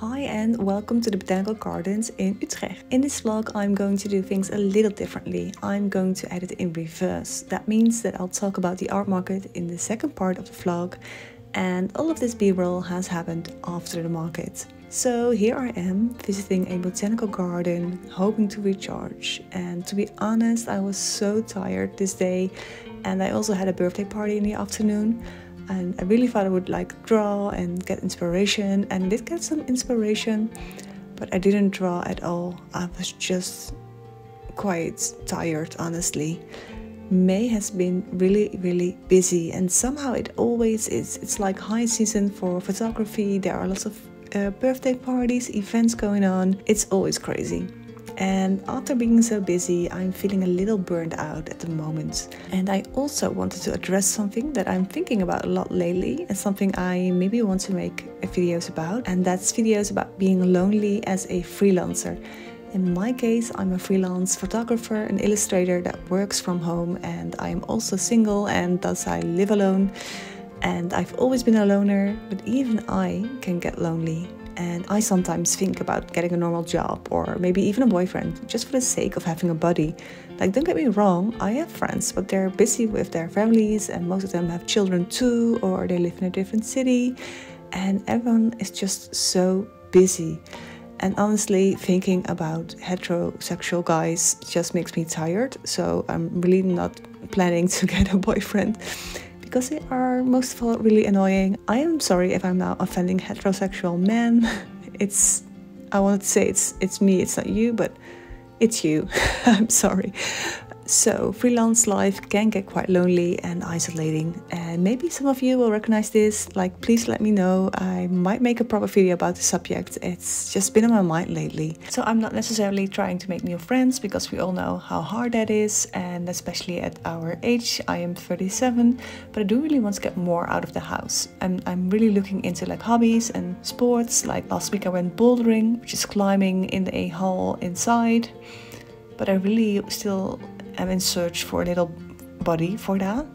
Hi and welcome to the Botanical Gardens in Utrecht. In this vlog I'm going to do things a little differently. I'm going to edit in reverse. That means that I'll talk about the art market in the second part of the vlog, and all of this b-roll has happened after the market. So here I am visiting a botanical garden, hoping to recharge, and to be honest I was so tired this day, and I also had a birthday party in the afternoon. And I really thought I would draw and get inspiration, and I did get some inspiration, but I didn't draw at all. I was just quite tired, honestly. May has been really busy, and somehow it always is. It's like high season for photography. There are lots of birthday parties, events going on. It's always crazy. And after being so busy, I'm feeling a little burned out at the moment. And I also wanted to address something that I'm thinking about a lot lately, and something I maybe want to make videos about, and that's videos about being lonely as a freelancer. In my case, I'm a freelance photographer, an illustrator that works from home, and I'm also single, and thus I live alone. And I've always been a loner, but even I can get lonely. And I sometimes think about getting a normal job or maybe even a boyfriend, just for the sake of having a buddy. Don't get me wrong, I have friends, but they're busy with their families, and most of them have children too, or they live in a different city, and everyone is just so busy. And honestly, thinking about heterosexual guys just makes me tired, so I'm really not planning to get a boyfriend, because they are most of all really annoying. I am sorry if I'm now offending heterosexual men. I wanted to say it's me, it's not you, but it's you. I'm sorry. So freelance life can get quite lonely and isolating, and maybe some of you will recognize this. Please let me know. I might make a proper video about the subject. It's just been on my mind lately. So I'm not necessarily trying to make new friends, because we all know how hard that is, and especially at our age. I am 37, but I do really want to get more out of the house. I'm really looking into hobbies and sports. Last week I went bouldering, which is climbing in a hall inside, but I really still am in search for a little body for that.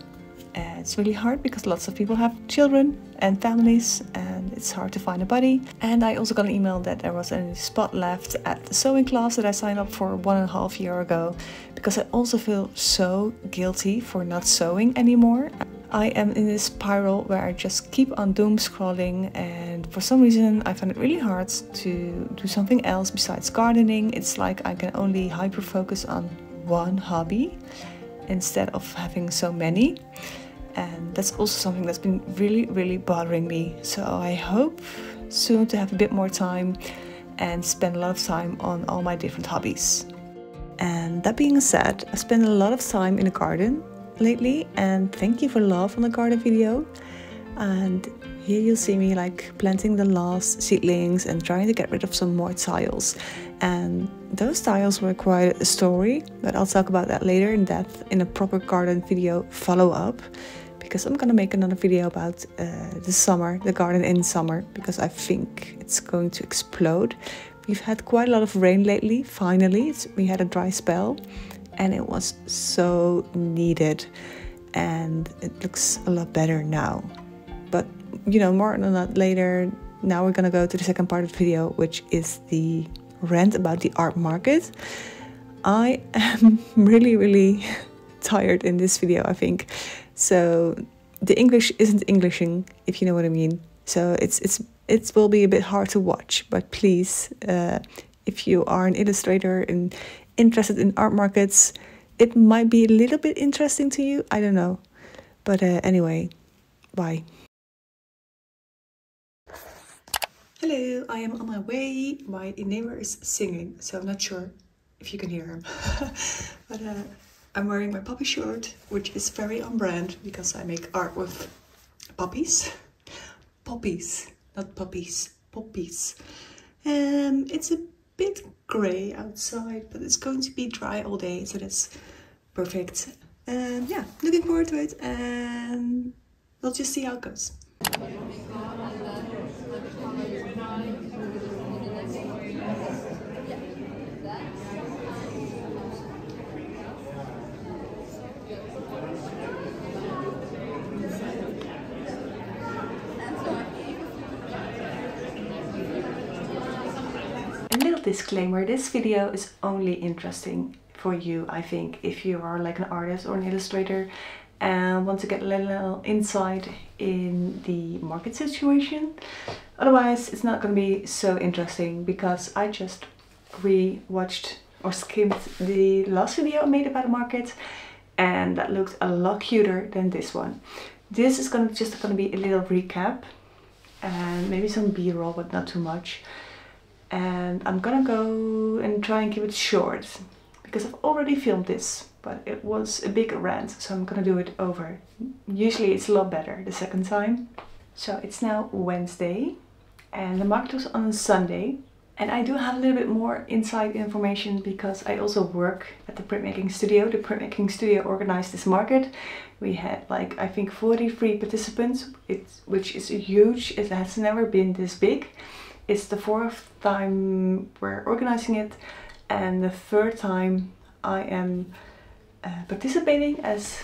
It's really hard because lots of people have children and families, and it's hard to find a buddy. And I also got an email that there was a spot left at the sewing class that I signed up for 1.5 years ago, because I also feel so guilty for not sewing anymore. I am in this spiral where I just keep on doom scrolling, and for some reason I find it really hard to do something else besides gardening. It's like I can only hyper focus on one hobby instead of having so many, and that's also something that's been really bothering me. So I hope soon to have a bit more time and spend a lot of time on all my different hobbies. And that being said, I spend a lot of time in the garden lately, and thank you for love on the garden video. And here you'll see me planting the last seedlings and trying to get rid of some more tiles. And those tiles were quite a story, but I'll talk about that later in depth in a proper garden video follow-up, because I'm gonna make another video about the garden in summer, because I think it's going to explode. We've had quite a lot of rain lately, finally. We had a dry spell, and it was so needed, and it looks a lot better now. But more on that later. Now we're gonna go to the second part of the video, which is the rant about the art market. I am really tired in this video, I think. So the English isn't Englishing, if you know what I mean. So it will be a bit hard to watch, but please, if you are an illustrator and interested in art markets, it might be a little bit interesting to you. I don't know. But anyway, bye. Hello, I am on my way. My neighbor is singing, so I'm not sure if you can hear him. But I'm wearing my puppy shirt, which is very on brand because I make art with puppies. Poppies, not puppies, poppies. It's a bit grey outside, but it's going to be dry all day, so that's perfect. And yeah, looking forward to it, and we'll just see how it goes. disclaimer, this video is only interesting for you, I think, if you are like an artist or an illustrator and want to get a little insight in the market situation. Otherwise, it's not going to be so interesting because I just re-watched or skimmed the last video I made about the market, and that looked a lot cuter than this one. This is just gonna be a little recap and maybe some b-roll, but not too much. And I'm gonna go and try and keep it short because I've already filmed this, but it was a big rant, so I'm gonna do it over. Usually it's a lot better the second time. So it's now Wednesday and the market was on Sunday. And I do have a little bit more inside information because I also work at the printmaking studio. The printmaking studio organized this market. We had like, I think 43 participants, which is huge. It has never been this big. It's the fourth time we're organizing it and the third time I am participating as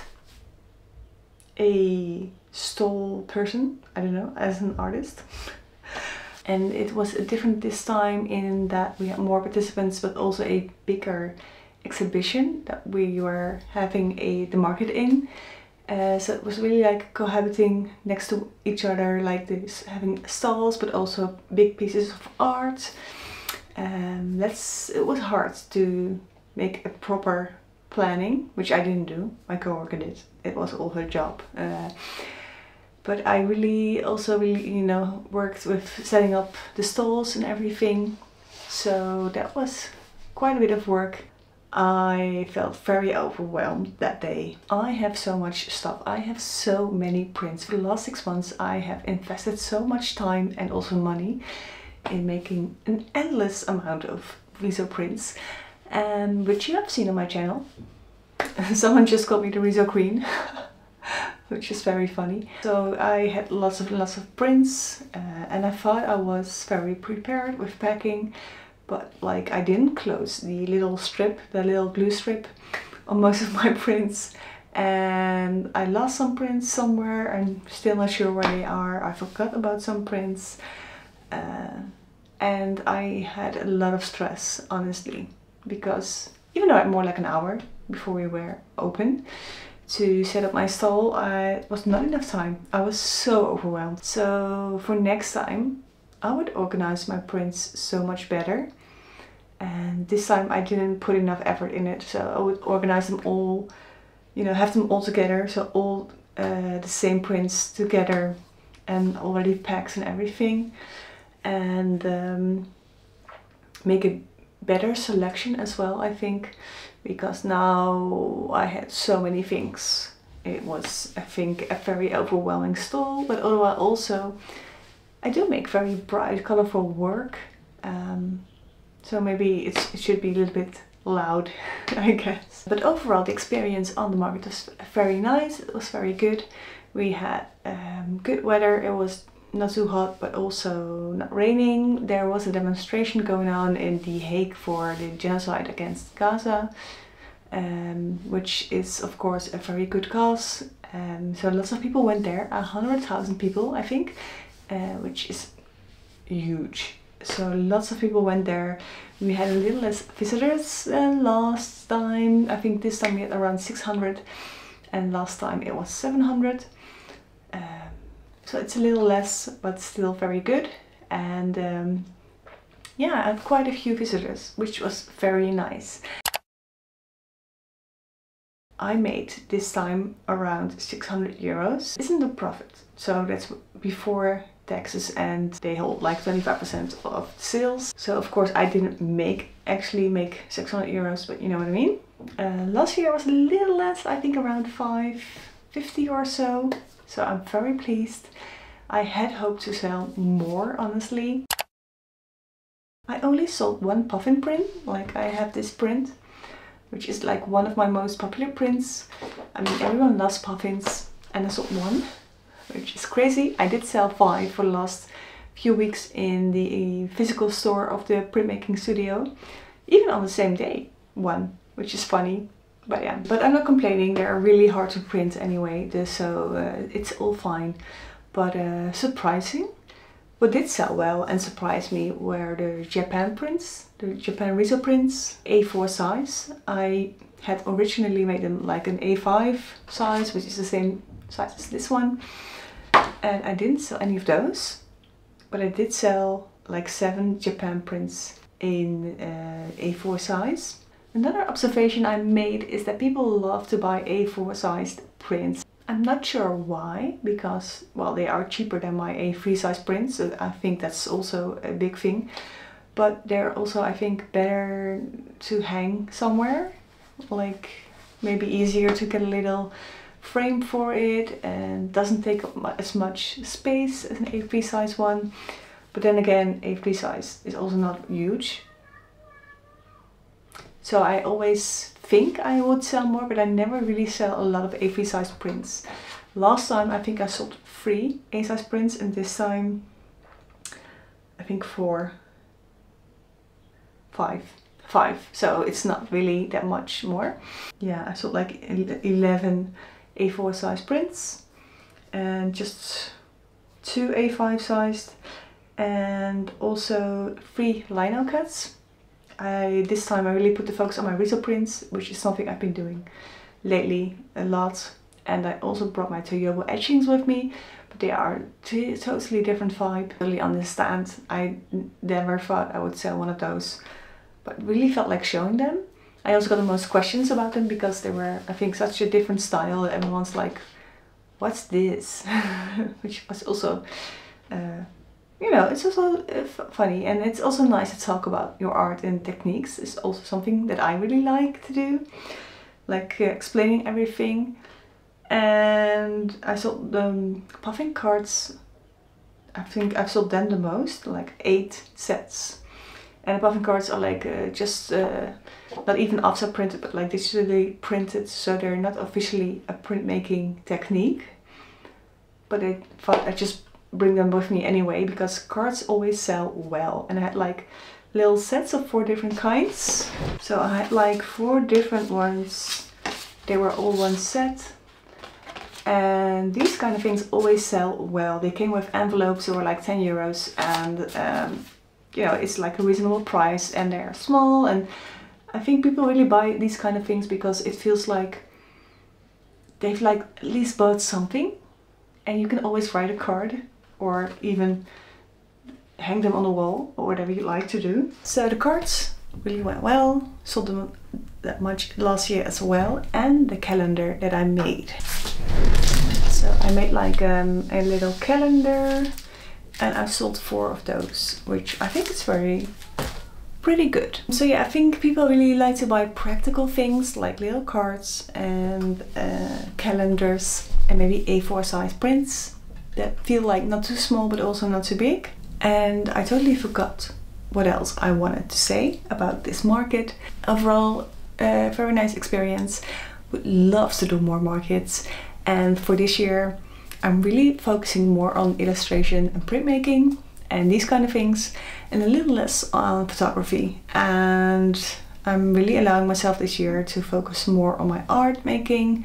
a stall person, I don't know, as an artist. And it was different this time in that we had more participants, but also a bigger exhibition that we were having the market in. So it was really like cohabiting next to each other like this, having stalls, but also big pieces of art. It was hard to make a proper planning, which I didn't do. My coworker did. It was all her job. But I really worked with setting up the stalls and everything. So that was quite a bit of work. I felt very overwhelmed that day. I have so much stuff. I have so many prints. For the last 6 months I have invested so much time and also money in making an endless amount of Riso prints. Which you have seen on my channel. Someone just called me the Riso Queen. Which is very funny. So I had lots of prints and I thought I was very prepared with packing, but like I didn't close the little strip, the little glue strip on most of my prints, and I lost some prints somewhere. I'm still not sure where they are. I forgot about some prints and I had a lot of stress, honestly, because even though I had more like an hour before we were open to set up my stall, it was not enough time. I was so overwhelmed. So for next time I would organize my prints so much better, and this time I didn't put enough effort in it. So I would organize them all, have them all together, so all the same prints together and already packs and everything, and make a better selection as well, I think. Because now I had so many things. It was, I think, a very overwhelming stall, but otherwise also I do make very bright, colorful work. So maybe it should be a little bit loud, I guess. But overall the experience on the market was very nice. It was very good. We had good weather. It was not too hot, but also not raining. There was a demonstration going on in The Hague for the genocide against Gaza, which is of course a very good cause. So lots of people went there, 100,000 people I think, which is huge. So lots of people went there. We had a little less visitors than last time. I think this time we had around 600 and last time it was 700. So it's a little less, but still very good. And yeah, I had quite a few visitors, which was very nice. I made this time around 600 euros. Isn't the profit? So that's before taxes, and they hold like 25% of sales. So of course I didn't actually make 600 euros, but you know what I mean. Last year was a little less, I think around 550 or so. So I'm very pleased. I had hoped to sell more, honestly. I only sold one puffin print. Like I have this print, which is like one of my most popular prints. I mean, everyone loves puffins, and I sold one, which is crazy. I did sell 5 for the last few weeks in the physical store of the printmaking studio, even on the same day, one, which is funny. But yeah, but I'm not complaining. They are really hard to print anyway, so it's all fine. But surprising What did sell well and surprised me were the Japan prints, the Japan Riso prints, A4 size. I had originally made them like an A5 size, which is the same size as this one. And I didn't sell any of those, but I did sell like 7 Japan prints in A4 size. Another observation I made is that people love to buy A4 sized prints. I'm not sure why, because, well, they are cheaper than my A3 size prints, so I think that's also a big thing. But they're also, I think, better to hang somewhere, like maybe easier to get a little frame for it and doesn't take up as much space as an A3 size one. But then again, A3 size is also not huge. So I always think I would sell more, but I never really sell a lot of A3 size prints. Last time I think I sold 3 A size prints, and this time I think 4, 5. So it's not really that much more. Yeah, I sold like 11 A4 size prints and just 2 A5 sized, and also 3 lino cuts. This time I really put the focus on my Riso prints, which is something I've been doing lately a lot. And I also brought my Toyobo etchings with me, but they are totally different vibe. I really understand. I never thought I would sell one of those, but really felt like showing them. I also got the most questions about them because they were, I think, such a different style that everyone's like, what's this? Which was also you know, it's also funny, and it's also nice to talk about your art and techniques. It's also something that I really like to do, like explaining everything. And I sold the puffing cards. I think I've sold them the most, like 8 sets. And the puffing cards are like just not even offset printed, but like digitally printed, so they're not officially a printmaking technique. But I thought I'd just bring them with me anyway, because cards always sell well. And I had like little sets of 4 different kinds. So I had like 4 different ones. They were all one set. And these kind of things always sell well. They came with envelopes that were like 10 euros, and you know, it's like a reasonable price, and they're small. And I think people really buy these kind of things because it feels like they've like at least bought something, and you can always write a card or even hang them on the wall or whatever you like to do. So the cards really went well, sold them that much last year as well, and the calendar that I made. So I made like a little calendar, and I've sold 4 of those, which I think is pretty good. So yeah, I think people really like to buy practical things like little cards and calendars and maybe A4 size prints that feel like not too small but also not too big. And I totally forgot what else I wanted to say about this market. Overall, very nice experience. Would love to do more markets, and for this year I'm really focusing more on illustration and printmaking and these kind of things, and a little less on photography. And I'm really allowing myself this year to focus more on my art making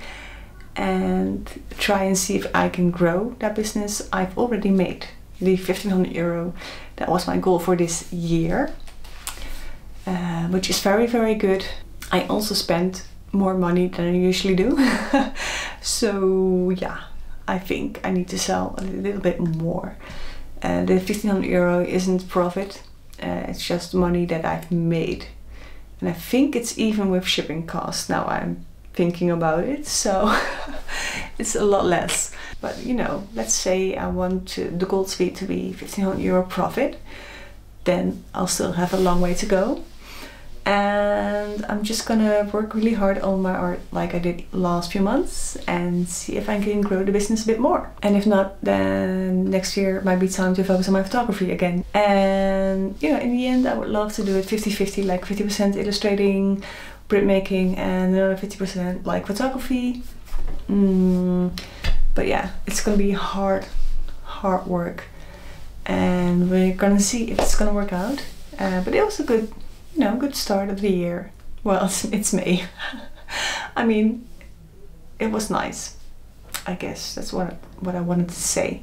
and try and see if I can grow that business. I've already made the 1500 euro. That was my goal for this year, which is very good. I also spent more money than I usually do. So yeah, I think I need to sell a little bit more. The 1500 euro isn't profit, it's just money that I've made. And I think it's even with shipping costs now I'm thinking about it, so it's a lot less. But you know, let's say I want the gold suite to be 1500 euro profit, then I'll still have a long way to go. And I'm just gonna work really hard on my art like I did last few months and see if I can grow the business a bit more. And if not, then next year might be time to focus on my photography again. And you know, in the end I would love to do it 50-50, like 50% illustrating, printmaking, and another 50% like photography. But yeah, it's gonna be hard work, and we're gonna see if it's gonna work out. But it was a good, you know, good start of the year. Well, it's May. I mean, it was nice. I guess that's what I wanted to say.